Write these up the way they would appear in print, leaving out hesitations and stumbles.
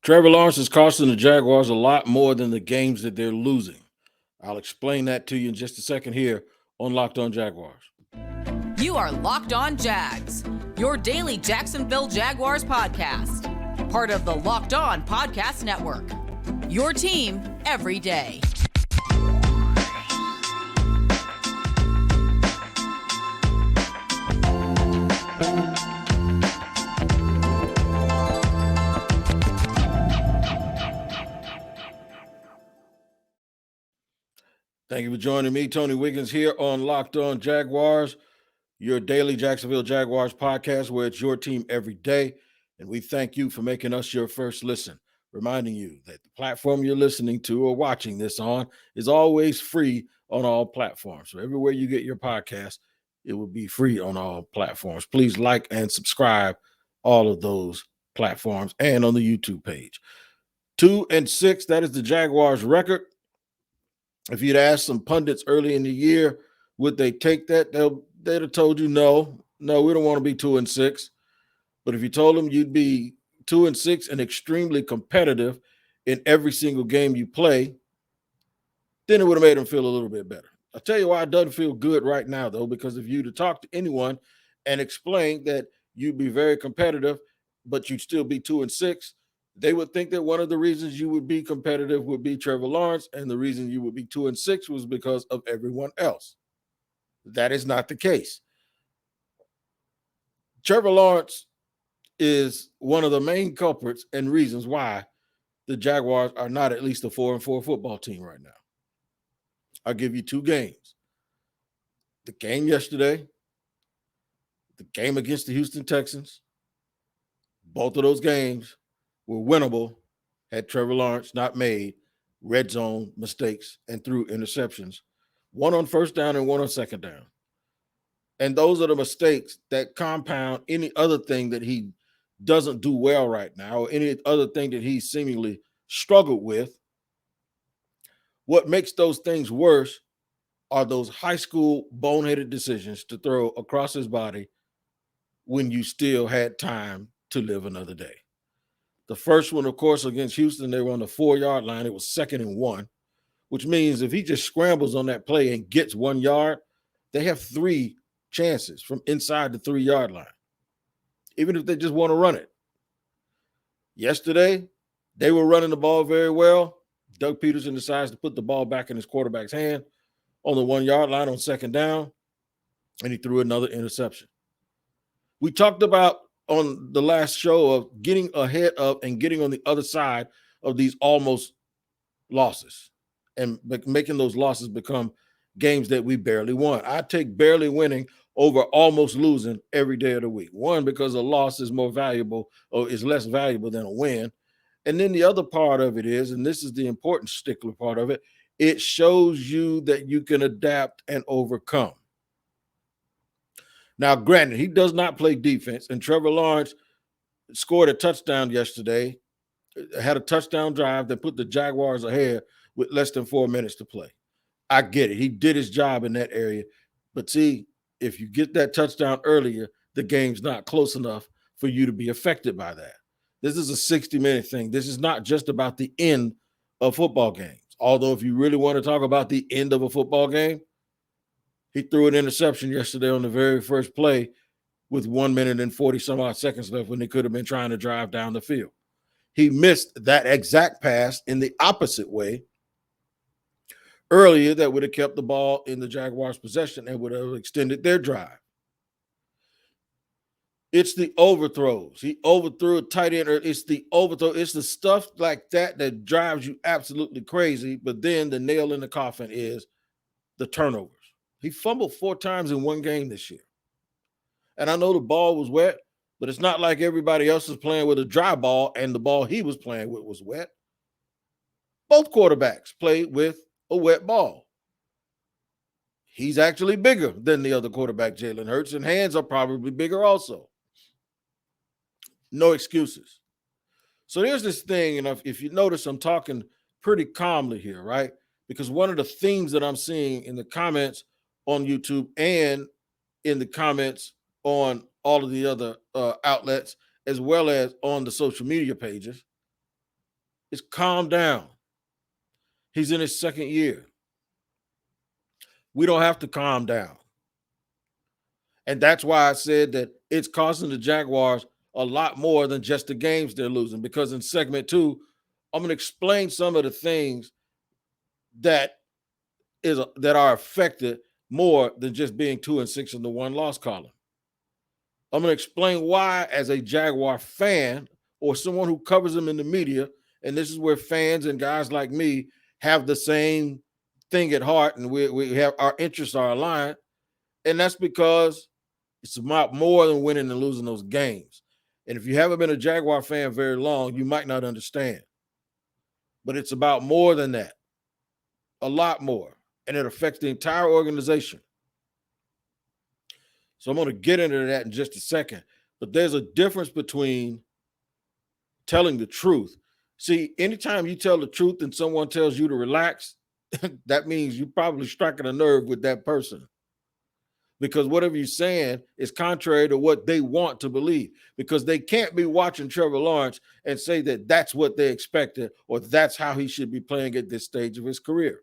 Trevor Lawrence is costing the Jaguars a lot more than the games that they're losing. I'll explain that to you in just a second here on Locked On Jaguars. You are Locked On Jags, your daily Jacksonville Jaguars podcast. Part of the Locked On Podcast Network. Your team every day. Thank you for joining me, Tony Wiggins, here on Locked On Jaguars, your daily Jacksonville Jaguars podcast, where it's your team every day. And we thank you for making us your first listen, reminding you that the platform you're listening to or watching this on is always free on all platforms. So everywhere you get your podcast, it will be free on all platforms. Please like and subscribe all of those platforms and on the YouTube page. 2-6, that is the Jaguars record. If you'd asked some pundits early in the year, would they take that? They'd have told you no, we don't want to be 2-6. But if you told them you'd be 2-6 and extremely competitive in every single game you play, then it would have made them feel a little bit better. I'll tell you why it doesn't feel good right now, though, because if you to talk to anyone and explain that you'd be very competitive, but you'd still be 2-6, they would think that one of the reasons you would be competitive would be Trevor Lawrence, and the reason you would be 2-6 was because of everyone else. That is not the case. Trevor Lawrence is one of the main culprits and reasons why the Jaguars are not at least a 4-4 football team right now. I'll give you two games. The game yesterday, the game against the Houston Texans. Both of those games were winnable had Trevor Lawrence not made red zone mistakes and threw interceptions, one on first down and one on second down. And those are the mistakes that compound any other thing that he doesn't do well right now, or any other thing that he seemingly struggled with. What makes those things worse are those high school boneheaded decisions to throw across his body when you still had time to live another day. The first one, of course, against Houston, they were on the 4-yard line. It was 2nd and 1, which means if he just scrambles on that play and gets 1 yard, they have 3 chances from inside the 3-yard line, even if they just want to run it. Yesterday, they were running the ball very well. Doug Peterson decides to put the ball back in his quarterback's hand on the 1-yard line on 2nd down, and he threw another interception. We talked about on the last show of getting ahead of and getting on the other side of these almost losses and making those losses become games that we barely won. I take barely winning over almost losing every day of the week. One, because a loss is more valuable or is less valuable than a win. And then the other part of it is, and this is the important stickler part of it, it shows you that you can adapt and overcome. Now, granted, he does not play defense, and Trevor Lawrence scored a touchdown yesterday, had a touchdown drive that put the Jaguars ahead with less than 4 minutes to play. I get it. He did his job in that area. But see, if you get that touchdown earlier, the game's not close enough for you to be affected by that. This is a 60-minute thing. This is not just about the end of football games. Although if you really want to talk about the end of a football game, he threw an interception yesterday on the very first play with 1 minute and 40 some odd seconds left when they could have been trying to drive down the field. He missed that exact pass in the opposite way earlier that would have kept the ball in the Jaguars' possession and would have extended their drive. It's the overthrows. He overthrew a tight end. It's the overthrow. It's the stuff like that that drives you absolutely crazy. But then the nail in the coffin is the turnovers. He fumbled 4 times in one game this year. And I know the ball was wet, but it's not like everybody else is playing with a dry ball and the ball he was playing with was wet. Both quarterbacks played with a wet ball. He's actually bigger than the other quarterback, Jalen Hurts, and hands are probably bigger also. No excuses. So there's this thing, and if you notice, I'm talking pretty calmly here, right? Because one of the themes that I'm seeing in the comments on YouTube and in the comments on all of the other outlets, as well as on the social media pages, is calm down. He's in his second year. We don't have to calm down. And that's why I said that it's costing the Jaguars a lot more than just the games they're losing, because in segment 2, I'm going to explain some of the things that are affected more than just being 2-6 in the one loss column. I'm going to explain why, as a Jaguar fan or someone who covers them in the media, and this is where fans and guys like me have the same thing at heart, and we have our interests are aligned, and that's because it's about more than winning and losing those games. And if you haven't been a Jaguar fan very long, you might not understand. But it's about more than that, a lot more, and it affects the entire organization. So I'm going to get into that in just a second. But there's a difference between telling the truth. See, anytime you tell the truth and someone tells you to relax, that means you're probably striking a nerve with that person. Because whatever you're saying is contrary to what they want to believe. Because they can't be watching Trevor Lawrence and say that that's what they expected or that's how he should be playing at this stage of his career.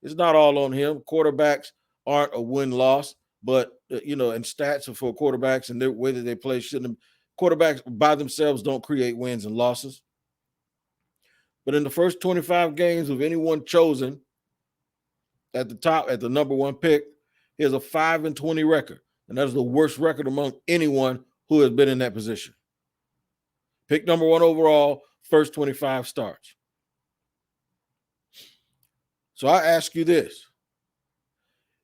It's not all on him. Quarterbacks aren't a win-loss, but, and stats for quarterbacks and the way that they play shouldn't. Quarterbacks by themselves don't create wins and losses. But in the first 25 games of anyone chosen at the top, at the number one pick, he has a 5-20 record. And that is the worst record among anyone who has been in that position. Pick number 1 overall, first 25 starts. So I ask you this.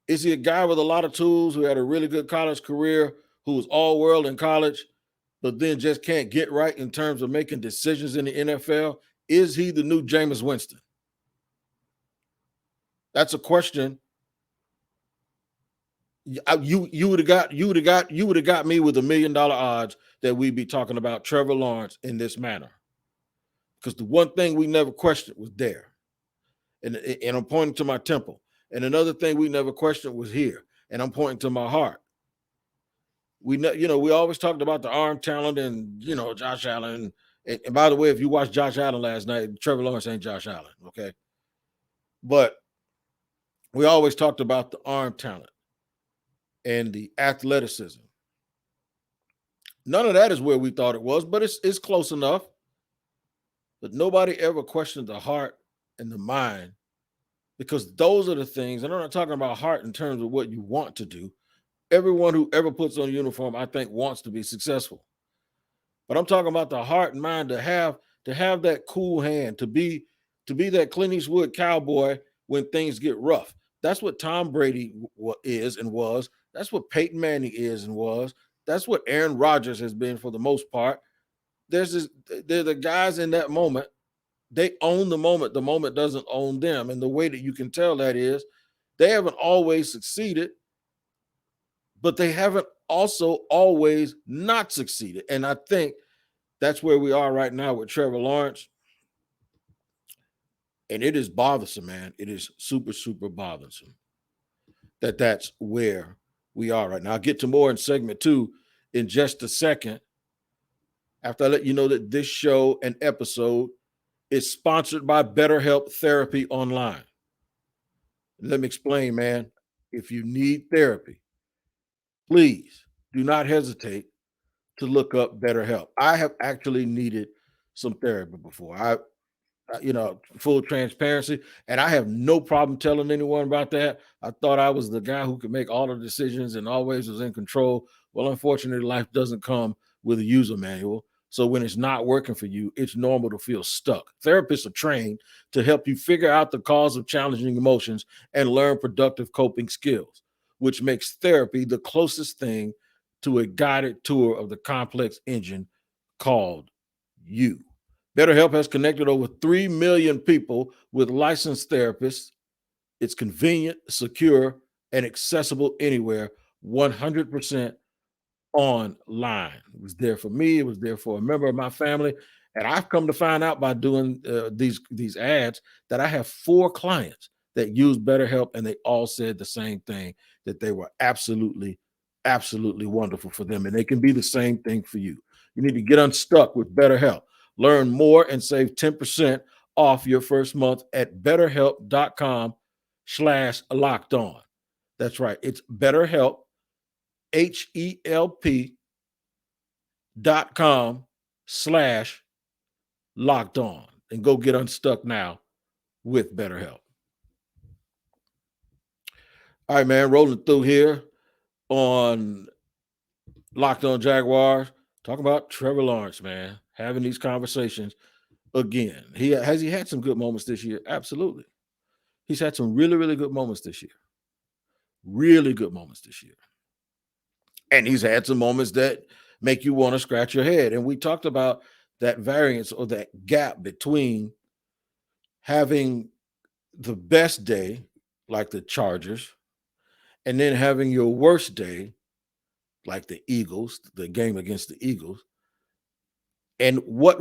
Is he a guy with a lot of tools who had a really good college career, who was all world in college, but then just can't get right in terms of making decisions in the NFL? Is he the new Jameis Winston? That's a question. You would have got me with $1 million odds that we'd be talking about Trevor Lawrence in this manner. Because the one thing we never questioned was there. And I'm pointing to my temple. And another thing we never questioned was here. And I'm pointing to my heart. We always talked about the arm talent and, Josh Allen. And by the way, if you watched Josh Allen last night, Trevor Lawrence ain't Josh Allen, okay? But we always talked about the arm talent and the athleticism. None of that is where we thought it was, but it's close enough. But nobody ever questioned the heart and the mind, because those are the things, and I'm not talking about heart in terms of what you want to do. Everyone who ever puts on a uniform, I think, wants to be successful. But I'm talking about the heart and mind to have that cool hand, to be that Clint Eastwood cowboy when things get rough. That's what Tom Brady is and was. That's what Peyton Manning is and was. That's what Aaron Rodgers has been for the most part. They're the guys in that moment. They own the moment. The moment doesn't own them. And the way that you can tell that is they haven't always succeeded, but they haven't also always not succeeded. And I think that's where we are right now with Trevor Lawrence. And it is bothersome, man. It is super, super bothersome that's where we are right now. I'll get to more in segment 2 in just a second, after I let you know that this show and episode is sponsored by BetterHelp Therapy Online. Let me explain, man. If you need therapy, please do not hesitate to look up BetterHelp. I have actually needed some therapy before. Full transparency, and I have no problem telling anyone about that. I thought I was the guy who could make all the decisions and always was in control. Well, unfortunately, life doesn't come with a user manual. So when it's not working for you, it's normal to feel stuck. Therapists are trained to help you figure out the cause of challenging emotions and learn productive coping skills, which makes therapy the closest thing to a guided tour of the complex engine called you. BetterHelp has connected over 3 million people with licensed therapists. It's convenient, secure, and accessible anywhere, 100% online. It was there for me. It was there for a member of my family. And I've come to find out by doing these ads that I have 4 clients that use BetterHelp, and they all said the same thing, that they were absolutely, absolutely wonderful for them. And they can be the same thing for you. You need to get unstuck with BetterHelp. Learn more and save 10% off your first month at betterhelp.com/lockedon. That's right. It's BetterHelp, HELP.com/lockedon. And go get unstuck now with BetterHelp. All right, man, rolling through here on Locked On Jaguars. Talk about Trevor Lawrence, man, having these conversations again. He had some good moments this year? Absolutely. He's had some really, really good moments this year. Really good moments this year. And he's had some moments that make you want to scratch your head. And we talked about that variance or that gap between having the best day, like the Chargers, and then having your worst day, like the Eagles, the game against the Eagles. And which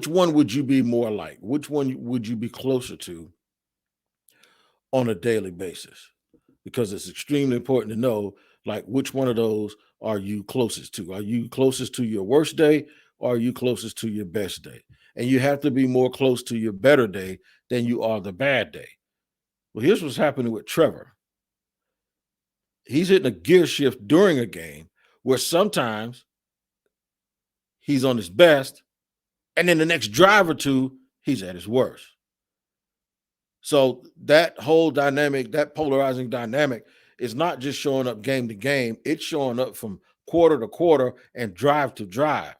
one would you be more like? Which one would you be closer to on a daily basis? Because it's extremely important to know, like, which one of those are you closest to? Are you closest to your worst day, or are you closest to your best day? And you have to be more close to your better day than you are the bad day. Well, here's what's happening with Trevor. He's hitting a gear shift during a game where sometimes he's on his best, and then the next drive or two, he's at his worst. So that whole dynamic, that polarizing dynamic, is not just showing up game to game. It's showing up from quarter to quarter and drive to drive.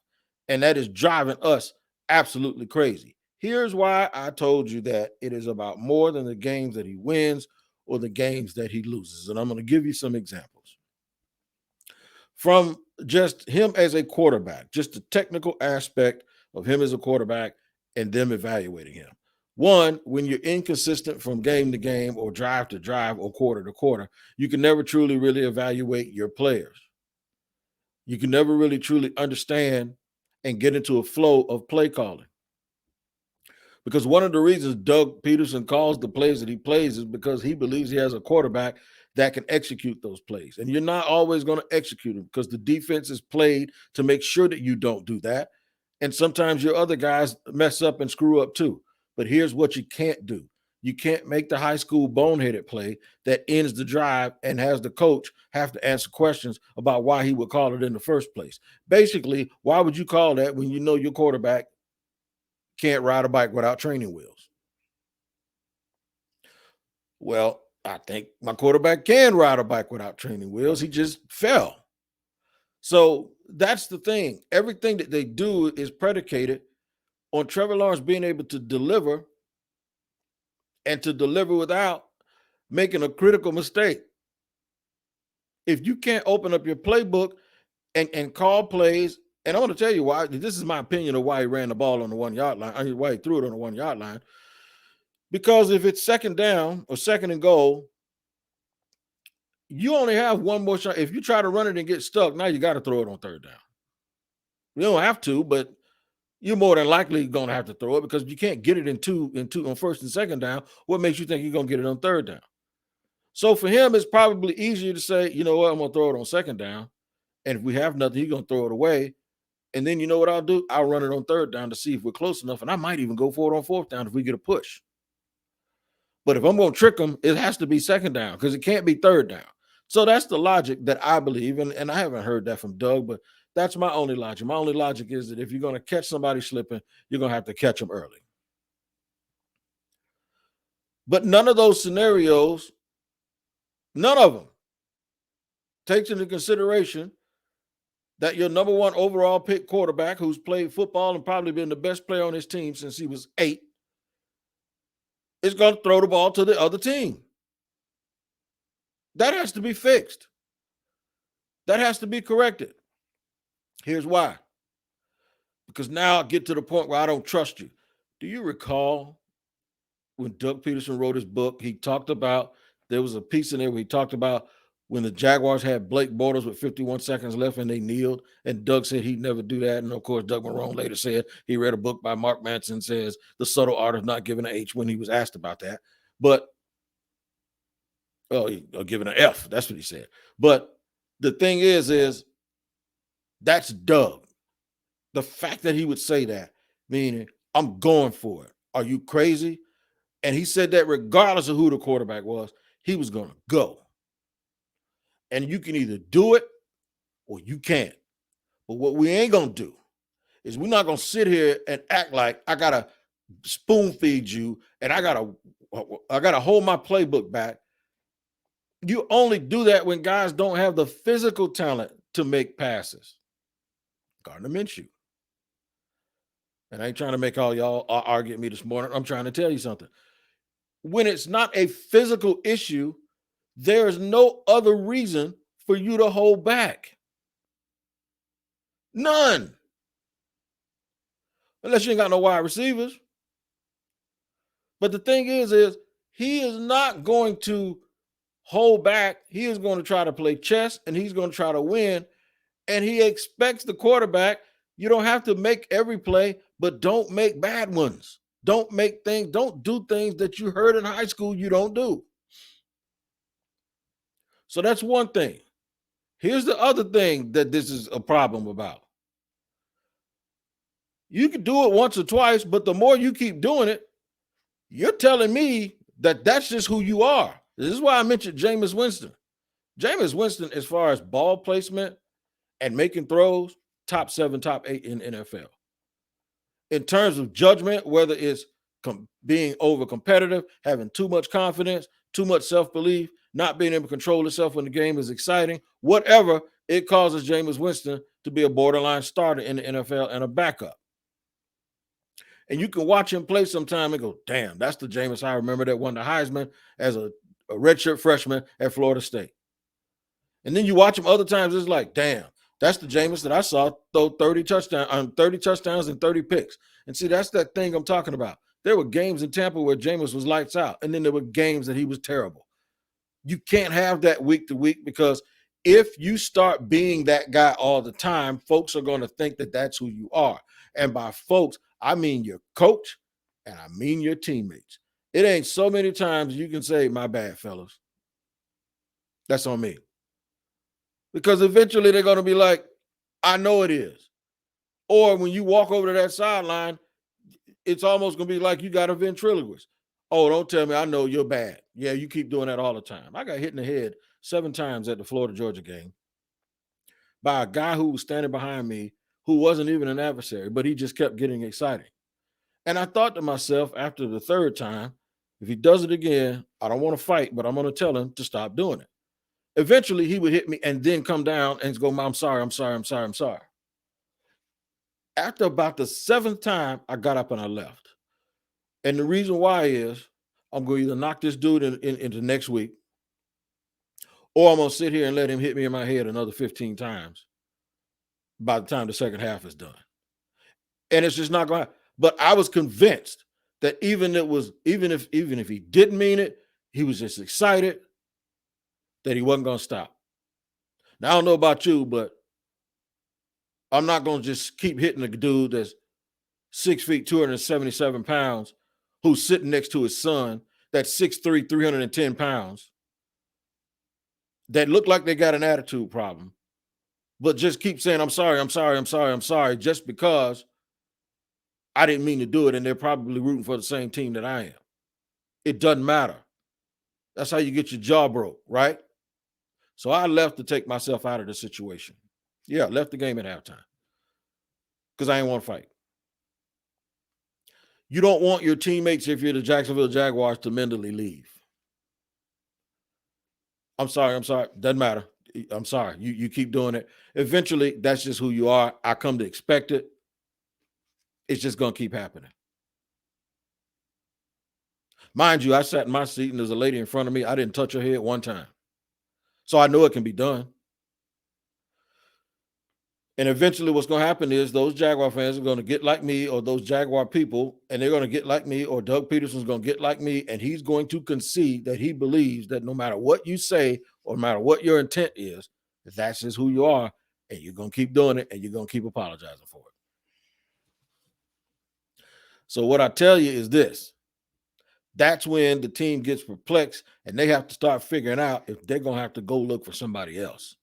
And that is driving us absolutely crazy. Here's why I told you that it is about more than the games that he wins or the games that he loses. And I'm going to give you some examples. From just him as a quarterback, just the technical aspect of him as a quarterback and them evaluating him. One, when you're inconsistent from game to game or drive to drive or quarter to quarter, you can never truly really evaluate your players. You can never really truly understand and get into a flow of play calling. Because one of the reasons Doug Peterson calls the plays that he plays is because he believes he has a quarterback that can execute those plays. And you're not always going to execute them because the defense is played to make sure that you don't do that. And sometimes your other guys mess up and screw up too. But here's what you can't do. You can't make the high school boneheaded play that ends the drive and has the coach have to answer questions about why he would call it in the first place. Basically, why would you call that when you know your quarterback can't ride a bike without training wheels? Well, I think my quarterback can ride a bike without training wheels. He just fell. So that's the thing. Everything that they do is predicated on Trevor Lawrence being able to deliver and to deliver without making a critical mistake. If you can't open up your playbook and call plays, and I want to tell you why, this is my opinion of why he ran the ball on the 1 yard line, why he threw it on the 1 yard line. Because if it's second down or second and goal, you only have one more shot. If you try to run it and get stuck, now you got to throw it on third down. You don't have to, but you're more than likely going to have to throw it because you can't get it in two on first and second down. What makes you think you're going to get it on third down? So for him, it's probably easier to say, you know what, I'm going to throw it on second down. And if we have nothing, he's going to throw it away. And then you know what I'll do? I'll run it on third down to see if we're close enough. And I might even go for it on fourth down if we get a push. But if I'm going to trick him, it has to be second down because it can't be third down. So that's the logic that I believe. And I haven't heard that from Doug, but that's my only logic. My only logic is that if you're going to catch somebody slipping, you're going to have to catch them early. But none of those scenarios, none of them takes into consideration that your number one overall pick quarterback who's played football and probably been the best player on his team since he was 8 is going to throw the ball to the other team. That has to be fixed. That has to be corrected. Here's why. Because now I get to the point where I don't trust you. Do you recall when Doug Peterson wrote his book, he talked about, there was a piece in there where he talked about when the Jaguars had Blake Bortles with 51 seconds left and they kneeled, and Doug said he'd never do that. And of course, Doug Marrone later said he read a book by Mark Manson, says The Subtle Art of Not Giving an H, when he was asked about that. But, giving an F, that's what he said. But the thing is that's Doug. The fact that he would say that, meaning, I'm going for it. Are you crazy? And he said that regardless of who the quarterback was, he was going to go. And you can either do it or you can't. But what we ain't going to do is we're not going to sit here and act like I got to spoon feed you and I got to hold my playbook back. You only do that when guys don't have the physical talent to make passes. Gardner Minshew. And I ain't trying to make all y'all argue at me this morning. I'm trying to tell you something. When it's not a physical issue, there is no other reason for you to hold back. None. Unless you ain't got no wide receivers. But the thing is he is not going to hold back. He is going to try to play chess and he's going to try to win. And he expects the quarterback, you don't have to make every play, but don't make bad ones. Don't do things that you heard in high school you don't do. So that's one thing. Here's the other thing that this is a problem about. You can do it once or twice, but the more you keep doing it, you're telling me that that's just who you are. This is why I mentioned Jameis Winston. Jameis Winston, as far as ball placement and making throws, top 7, top 8 in NFL. In terms of judgment, whether it's being over competitive, having too much confidence, too much self-belief, not being able to control yourself when the game is exciting, whatever, it causes Jameis Winston to be a borderline starter in the NFL and a backup. And you can watch him play sometime and go, damn, that's the Jameis I remember that won the Heisman as a redshirt freshman at Florida State. And then you watch him other times, it's like, damn, that's the Jameis that I saw throw 30 touchdowns and 30 picks. And see, that's that thing I'm talking about. There were games in Tampa where Jameis was lights out, and then there were games that he was terrible. You can't have that week to week, because if you start being that guy all the time, folks are going to think that that's who you are. And by folks, I mean your coach and I mean your teammates. It ain't so many times you can say, my bad, fellas. That's on me. Because eventually they're going to be like, I know it is. Or when you walk over to that sideline, it's almost going to be like you got a ventriloquist. Oh, don't tell me I know you're bad. Yeah, you keep doing that all the time. I got hit in the head 7 times at the Florida-Georgia game by a guy who was standing behind me who wasn't even an adversary, but he just kept getting excited. And I thought to myself after the 3rd time, if he does it again, I don't want to fight, but I'm going to tell him to stop doing it. Eventually, he would hit me and then come down and go, I'm sorry. After about the 7th time, I got up and I left. And the reason why is I'm going to either knock this dude into next week, or I'm going to sit here and let him hit me in my head another 15 times by the time the second half is done. And it's just not going to happen. But I was convinced that even if he didn't mean it, he was just excited that he wasn't going to stop. Now, I don't know about you, but I'm not going to just keep hitting a dude that's 6 feet, 277 pounds, who's sitting next to his son that's 6'3", 310 pounds, that look like they got an attitude problem, but just keep saying, I'm sorry, just because I didn't mean to do it, and they're probably rooting for the same team that I am. It doesn't matter. That's how you get your jaw broke, right? So I left to take myself out of the situation. Yeah, left the game at halftime because I didn't want to fight. You don't want your teammates, if you're the Jacksonville Jaguars, to mentally leave. I'm sorry. Doesn't matter. I'm sorry. You keep doing it. Eventually, that's just who you are. I come to expect it. It's just going to keep happening. Mind you, I sat in my seat and there's a lady in front of me. I didn't touch her head one time. So I know it can be done. And eventually what's going to happen is those Jaguar fans are going to get like me, or those Jaguar people, and they're going to get like me, or Doug Peterson's going to get like me, and he's going to concede that he believes that no matter what you say or no matter what your intent is, that's just who you are, and you're going to keep doing it, and you're going to keep apologizing for it. So what I tell you is this. That's when the team gets perplexed and they have to start figuring out if they're going to have to go look for somebody else.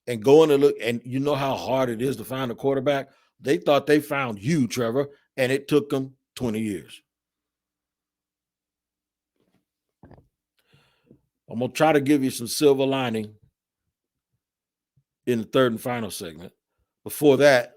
And going to look, and you know how hard it is to find a quarterback. They thought they found you, Trevor, and it took them 20 years. I'm going to try to give you some silver lining in the third and final segment. Before that,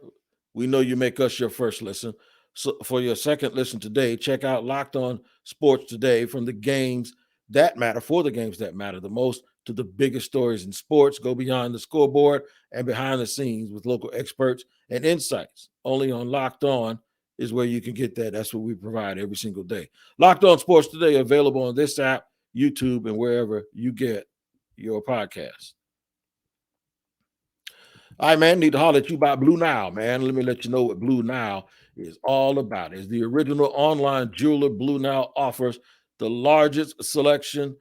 we know you make us your first listen. So for your second listen today, check out Locked On Sports Today. From the games that matter, for the games that matter the most, to the biggest stories in sports. Go beyond the scoreboard and behind the scenes with local experts and insights. Only on Locked On is where you can get that. That's what we provide every single day. Locked On Sports Today, available on this app, YouTube, and wherever you get your podcasts. All right, man, need to holler at you about Blue Nile, man. Let me let you know what Blue Nile is all about. It's the original online jeweler. Blue Nile offers the largest selection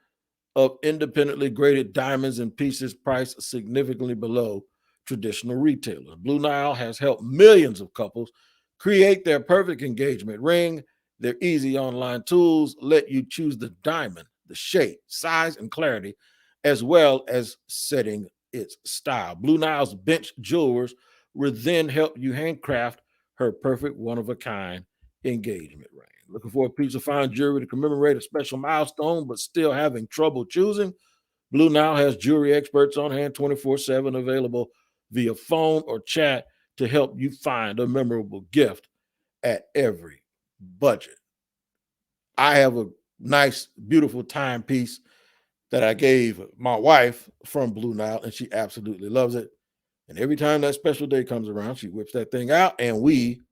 of independently graded diamonds and pieces priced significantly below traditional retailers. Blue Nile has helped millions of couples create their perfect engagement ring. Their easy online tools let you choose the diamond, the shape, size, and clarity, as well as setting its style. Blue Nile's bench jewelers will then help you handcraft her perfect one-of-a-kind engagement ring. Looking for a piece of fine jewelry to commemorate a special milestone, but still having trouble choosing? Blue Nile has jewelry experts on hand 24/7, available via phone or chat to help you find a memorable gift at every budget. I have a nice, beautiful timepiece that I gave my wife from Blue Nile, and she absolutely loves it. And every time that special day comes around, she whips that thing out, and we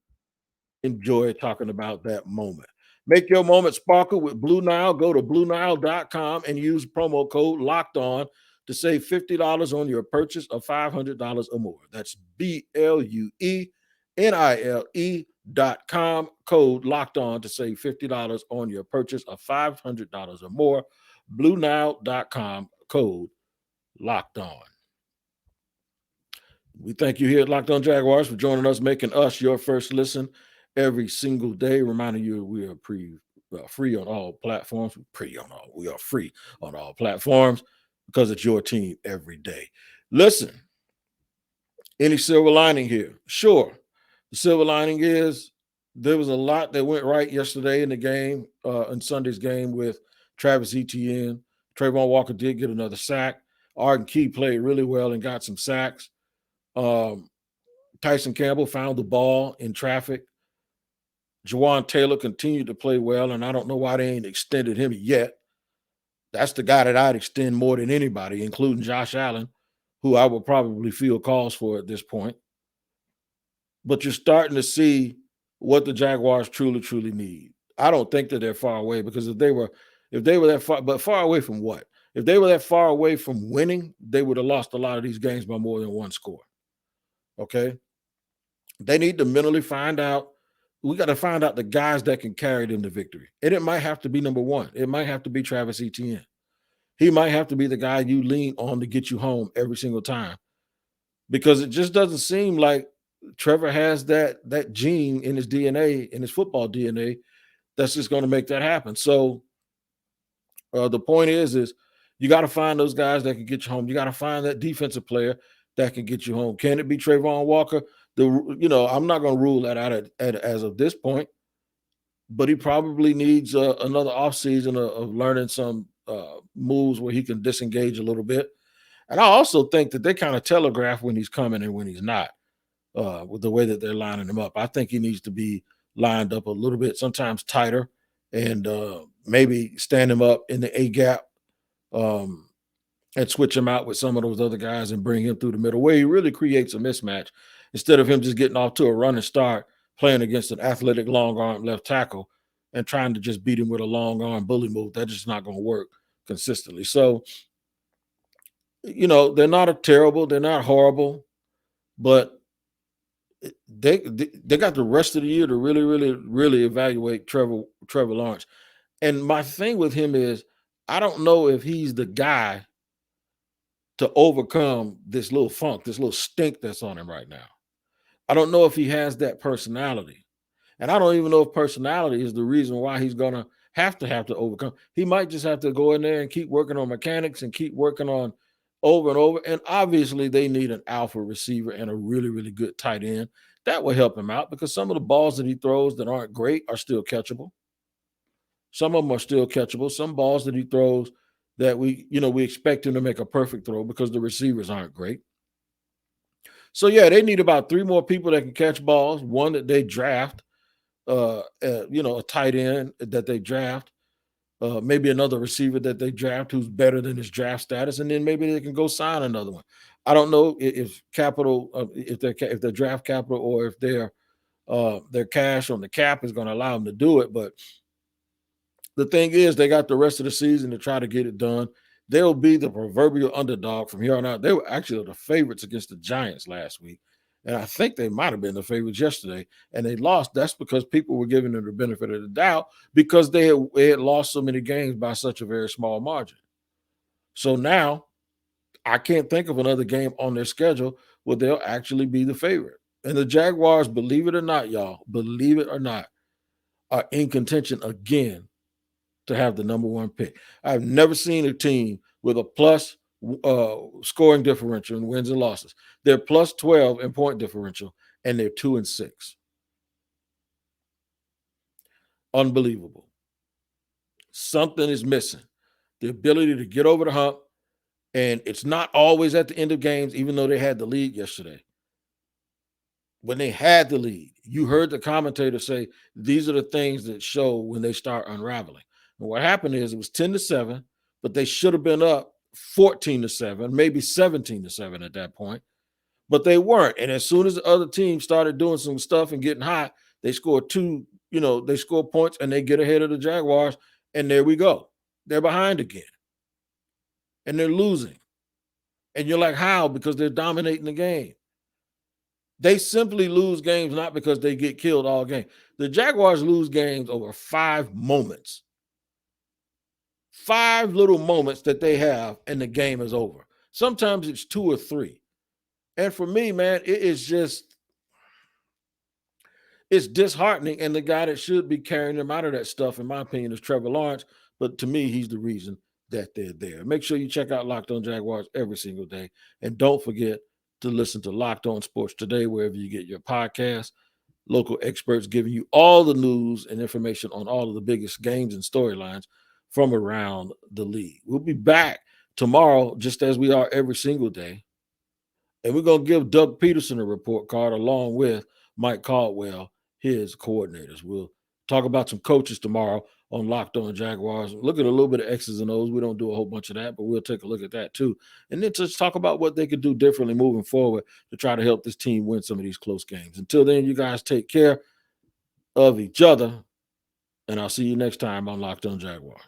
enjoy talking about that moment. Make your moment sparkle with Blue Nile. Go to BlueNile.com and use promo code Locked On to save $50 on your purchase of $500 or more. That's BlueNile.com, code Locked On to save $50 on your purchase of $500 or more. BlueNile.com, code Locked On. We thank you here at Locked On Jaguars for joining us, making us your first listen every single day. Reminding you we are free on all platforms. We are free on all platforms because it's your team every day. Listen, any silver lining here? Sure. The silver lining is there was a lot that went right yesterday in the game, in Sunday's game with Travis Etienne. Trayvon Walker did get another sack. Arden Key played really well and got some sacks. Tyson Campbell found the ball in traffic. Jawan Taylor continued to play well, and I don't know why they ain't extended him yet. That's the guy that I'd extend more than anybody, including Josh Allen, who I would probably feel calls for at this point. But you're starting to see what the Jaguars truly need. I don't think that they're far away, because if they were that far, but far away from what? If they were that far away from winning, they would have lost a lot of these games by more than one score. Okay? They need to mentally find out. We got to find out the guys that can carry them to victory. And it might have to be number one. It might have to be Travis Etienne. He might have to be the guy you lean on to get you home every single time, because it just doesn't seem like Trevor has that gene in his DNA, in his football DNA, that's just going to make that happen. So the point is you got to find those guys that can get you home. You got to find that defensive player that can get you home. Can it be Trayvon Walker? I'm not going to rule that out as of this point, but he probably needs another offseason of learning some moves where he can disengage a little bit. And I also think that they kind of telegraph when he's coming and when he's not, with the way that they're lining him up. I think he needs to be lined up a little bit, sometimes tighter, and maybe stand him up in the A gap, and switch him out with some of those other guys and bring him through the middle, where he really creates a mismatch, instead of him just getting off to a running start, playing against an athletic long arm left tackle and trying to just beat him with a long arm bully move. That's just not going to work consistently. So, they're not they're not horrible, but they got the rest of the year to really evaluate Trevor Lawrence. And my thing with him is, I don't know if he's the guy to overcome this little funk, this little stink that's on him right now. I don't know if he has that personality. And I don't even know if personality is the reason why he's going to have to overcome. He might just have to go in there and keep working on mechanics and keep working on over and over. And obviously they need an alpha receiver and a really good tight end That will help him out because some of the balls that he throws that aren't great are still catchable. Some of them are still catchable. Some balls that he throws that we expect him to make a perfect throw because the receivers aren't great. So yeah, they need about 3 more people that can catch balls. One that they draft, a tight end that they draft, maybe another receiver that they draft who's better than his draft status, and then maybe they can go sign another one. I don't know if capital, if their draft capital or if their cash on the cap is going to allow them to do it. But the thing is, they got the rest of the season to try to get it done. They'll be the proverbial underdog from here on out. They were actually the favorites against the Giants last week. And I think they might have been the favorites yesterday, and they lost. That's because people were giving them the benefit of the doubt because they had lost so many games by such a very small margin. So now I can't think of another game on their schedule where they'll actually be the favorite. And the Jaguars, believe it or not, y'all, believe it or not, are in contention again to have the number 1 pick. I've never seen a team with a plus scoring differential in wins and losses. They're plus 12 in point differential, and they're 2-6. Unbelievable. Something is missing. The ability to get over the hump, and it's not always at the end of games, even though they had the lead yesterday. When they had the lead, you heard the commentator say, these are the things that show when they start unraveling. And what happened is it was 10-7, but they should have been up 14-7, maybe 17-7 at that point, but they weren't. And as soon as the other team started doing some stuff and getting hot, they scored they score points and they get ahead of the Jaguars. And there we go. They're behind again. And they're losing. And you're like, how? Because they're dominating the game. They simply lose games not because they get killed all game. The Jaguars lose games over 5 moments. 5 little moments that they have, and the game is over. Sometimes it's 2 or 3. And for me, man, it's disheartening. And the guy that should be carrying them out of that stuff, in my opinion, is Trevor Lawrence. But to me, he's the reason that they're there. Make sure you check out Locked On Jaguars every single day. And don't forget to listen to Locked On Sports Today, wherever you get your podcast. Local experts giving you all the news and information on all of the biggest games and storylines from around the league. We'll be back tomorrow, just as we are every single day. And we're going to give Doug Peterson a report card along with Mike Caldwell, his coordinators. We'll talk about some coaches tomorrow on Locked On Jaguars. Look at a little bit of X's and O's. We don't do a whole bunch of that, but we'll take a look at that too. And then just talk about what they could do differently moving forward to try to help this team win some of these close games. Until then, you guys take care of each other, and I'll see you next time on Locked On Jaguars.